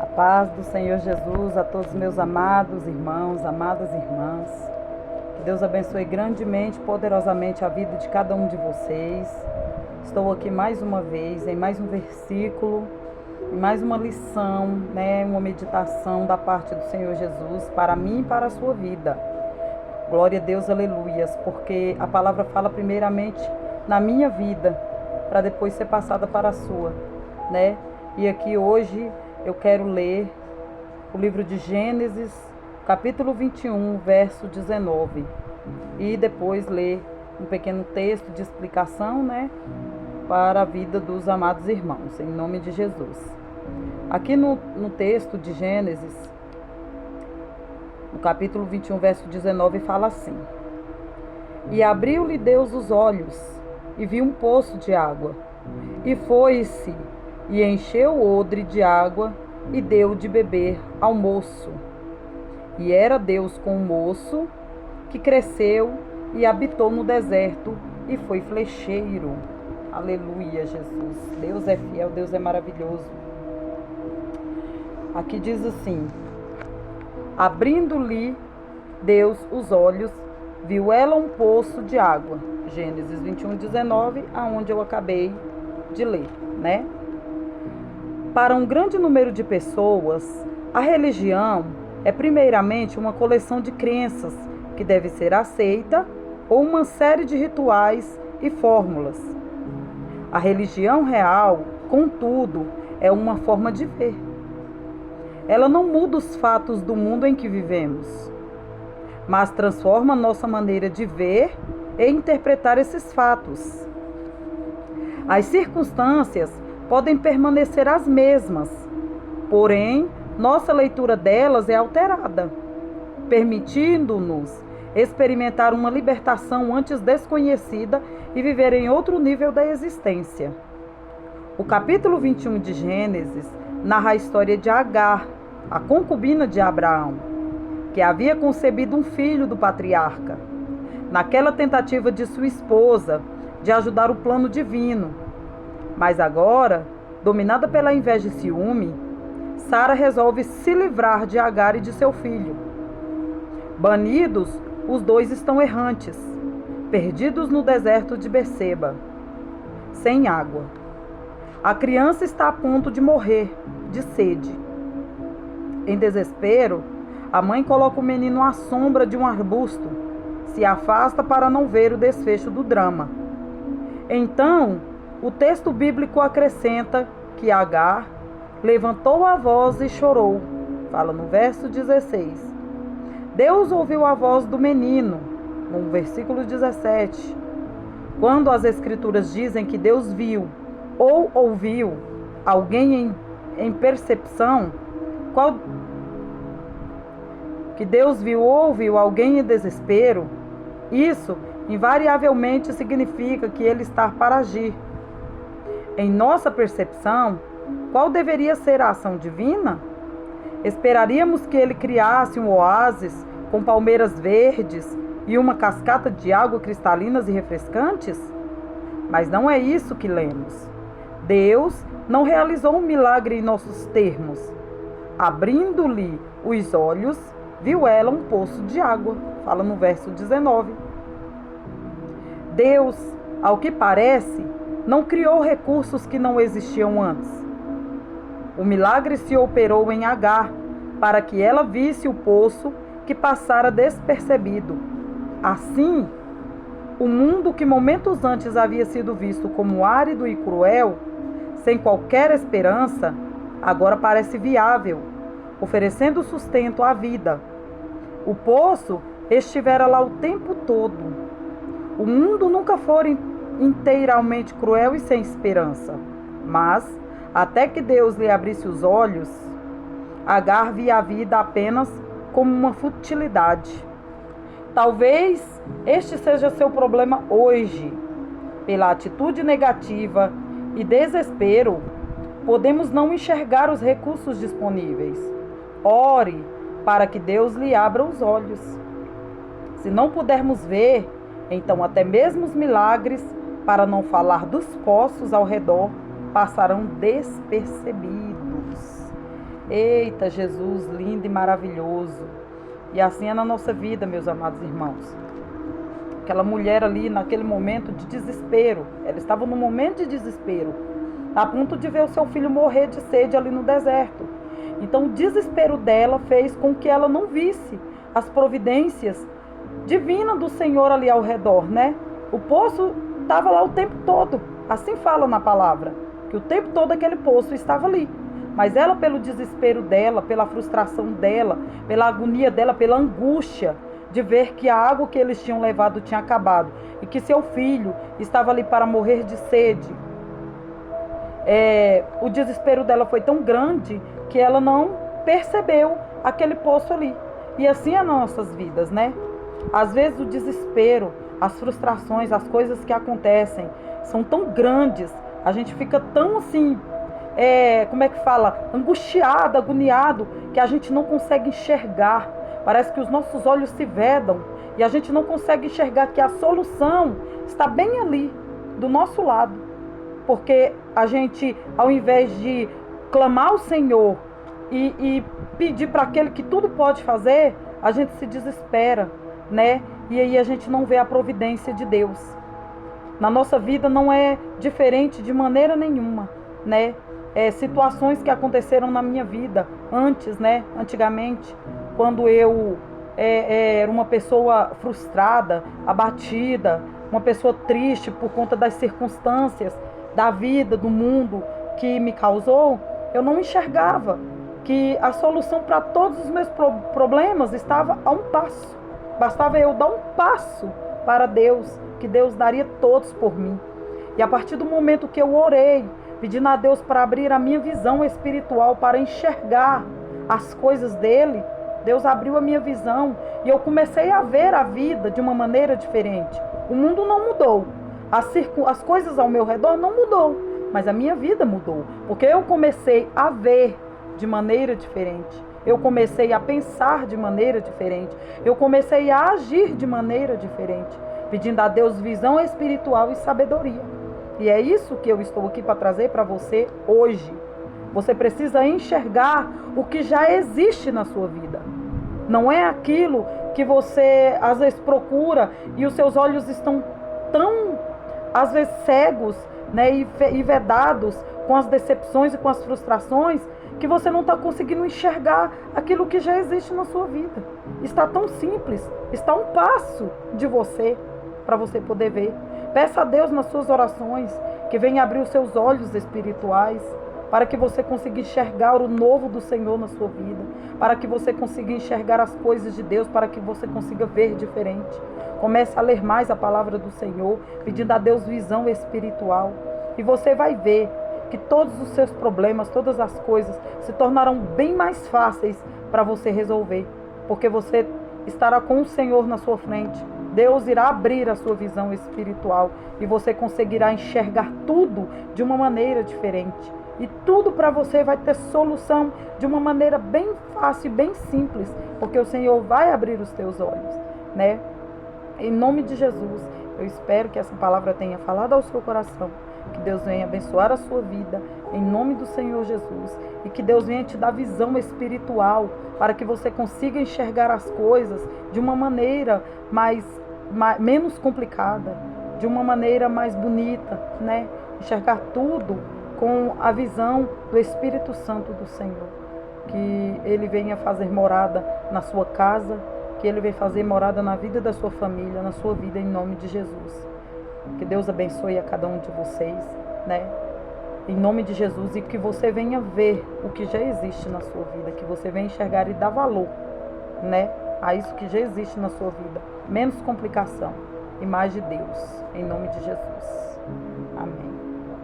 A paz do Senhor Jesus a todos meus amados irmãos, amadas irmãs. Que Deus abençoe grandemente, poderosamente a vida de cada um de vocês. Estou aqui mais uma vez, em mais um versículo, em mais uma lição, uma meditação da parte do Senhor Jesus para mim e para a sua vida. Glória a Deus, aleluias, porque a palavra fala primeiramente na minha vida, para depois ser passada para a sua, E aqui hoje eu quero ler o livro de Gênesis, capítulo 21, verso 19. E depois ler um pequeno texto de explicação, para a vida dos amados irmãos, em nome de Jesus. Aqui no texto de Gênesis, no capítulo 21, verso 19, fala assim: E abriu-lhe Deus os olhos, e viu um poço de água, e foi-se, e encheu o odre de água, e deu de beber ao moço. E era Deus com o moço, que cresceu e habitou no deserto, e foi flecheiro. Aleluia, Jesus. Deus é fiel, Deus é maravilhoso. Aqui diz assim: abrindo-lhe Deus os olhos, viu ela um poço de água. Gênesis 21, 19, aonde eu acabei de ler, Para um grande número de pessoas, a religião é primeiramente uma coleção de crenças que deve ser aceita ou uma série de rituais e fórmulas. A religião real, contudo, é uma forma de ver. Ela não muda os fatos do mundo em que vivemos, mas transforma nossa maneira de ver e interpretar esses fatos. As circunstâncias podem permanecer as mesmas, porém, nossa leitura delas é alterada, permitindo-nos experimentar uma libertação antes desconhecida e viver em outro nível da existência. O capítulo 21 de Gênesis narra a história de Agar, a concubina de Abraão, que havia concebido um filho do patriarca, naquela tentativa de sua esposa de ajudar o plano divino. Mas agora, dominada pela inveja e ciúme, Sara resolve se livrar de Agar e de seu filho. Banidos, os dois estão errantes, perdidos no deserto de Berseba, sem água. A criança está a ponto de morrer de sede. Em desespero, a mãe coloca o menino à sombra de um arbusto, se afasta para não ver o desfecho do drama. Então, o texto bíblico acrescenta que Agar levantou a voz e chorou. Fala no verso 16. Deus ouviu a voz do menino, no versículo 17. Quando as escrituras dizem que Deus viu ou ouviu alguém em percepção, que Deus viu ou ouviu alguém em desespero, isso invariavelmente significa que ele está para agir. Em nossa percepção, qual deveria ser a ação divina? Esperaríamos que ele criasse um oásis com palmeiras verdes e uma cascata de água cristalinas e refrescantes? Mas não é isso que lemos. Deus não realizou um milagre em nossos termos. Abrindo-lhe os olhos, viu ela um poço de água. Fala no verso 19. Deus, ao que parece, não criou recursos que não existiam antes. O milagre se operou em Agar, para que ela visse o poço que passara despercebido. Assim, o mundo que momentos antes havia sido visto como árido e cruel, sem qualquer esperança, agora parece viável, oferecendo sustento à vida. O poço estivera lá o tempo todo. O mundo nunca fora inteiramente cruel e sem esperança, mas, até que Deus lhe abrisse os olhos, Agar via a vida apenas como uma futilidade. Talvez este seja seu problema hoje. Pela atitude negativa e desespero, podemos não enxergar os recursos disponíveis. Ore para que Deus lhe abra os olhos. Se não pudermos ver, então até mesmo os milagres, para não falar dos poços ao redor, passarão despercebidos. Eita, Jesus, lindo e maravilhoso. E assim é na nossa vida, meus amados irmãos. Aquela mulher ali, naquele momento de desespero, ela estava num momento de desespero, a ponto de ver o seu filho morrer de sede ali no deserto. Então o desespero dela fez com que ela não visse as providências divinas do Senhor ali ao redor, né? O poço estava lá o tempo todo, assim fala na palavra, que o tempo todo aquele poço estava ali. Mas ela, pelo desespero dela, pela frustração dela, pela agonia dela, pela angústia de ver que a água que eles tinham levado tinha acabado e que seu filho estava ali para morrer de sede, o desespero dela foi tão grande que ela não percebeu aquele poço ali. E assim é nas nossas vidas, né? Às vezes o desespero, as frustrações, as coisas que acontecem são tão grandes, a gente fica tão assim, como é que fala? Angustiado, agoniado, que a gente não consegue enxergar. Parece que os nossos olhos se vedam e a gente não consegue enxergar que a solução está bem ali, do nosso lado. Porque a gente, ao invés de clamar ao Senhor e pedir para aquele que tudo pode fazer, a gente se desespera, né? E aí a gente não vê a providência de Deus. Na nossa vida não é diferente de maneira nenhuma, né? Situações que aconteceram na minha vida antes, né? Antigamente, quando eu era uma pessoa frustrada, abatida, uma pessoa triste por conta das circunstâncias da vida, do mundo que me causou, eu não enxergava que a solução para todos os meus problemas estava a um passo. Bastava eu dar um passo para Deus, que Deus daria todos por mim. E a partir do momento que eu orei, pedindo a Deus para abrir a minha visão espiritual, para enxergar as coisas dele, Deus abriu a minha visão e eu comecei a ver a vida de uma maneira diferente. O mundo não mudou, as coisas ao meu redor não mudou, mas a minha vida mudou, porque eu comecei a ver de maneira diferente. Eu comecei a pensar de maneira diferente. Eu comecei a agir de maneira diferente, pedindo a Deus visão espiritual e sabedoria. E é isso que eu estou aqui para trazer para você hoje. Você precisa enxergar o que já existe na sua vida. Não é aquilo que você às vezes procura e os seus olhos estão tão, às vezes, cegos, né, e vedados com as decepções e com as frustrações, que você não está conseguindo enxergar aquilo que já existe na sua vida. Está tão simples, está a um passo de você, para você poder ver. Peça a Deus nas suas orações que venha abrir os seus olhos espirituais, para que você consiga enxergar o novo do Senhor na sua vida, para que você consiga enxergar as coisas de Deus, para que você consiga ver diferente. Comece a ler mais a palavra do Senhor, pedindo a Deus visão espiritual, e você vai ver que todos os seus problemas, todas as coisas se tornarão bem mais fáceis para você resolver, porque você estará com o Senhor na sua frente. Deus irá abrir a sua visão espiritual e você conseguirá enxergar tudo de uma maneira diferente. E tudo para você vai ter solução de uma maneira bem fácil e bem simples, porque o Senhor vai abrir os teus olhos, né? Em nome de Jesus, eu espero que essa palavra tenha falado ao seu coração, que Deus venha abençoar a sua vida, em nome do Senhor Jesus, e que Deus venha te dar visão espiritual, para que você consiga enxergar as coisas de uma maneira menos complicada, de uma maneira mais bonita, né? Enxergar tudo com a visão do Espírito Santo do Senhor, que Ele venha fazer morada na sua casa, que Ele venha fazer morada na vida da sua família, na sua vida, em nome de Jesus. Que Deus abençoe a cada um de vocês, né? Em nome de Jesus, e que você venha ver o que já existe na sua vida, que você venha enxergar e dar valor, né, a isso que já existe na sua vida. Menos complicação e mais de Deus, em nome de Jesus. Amém.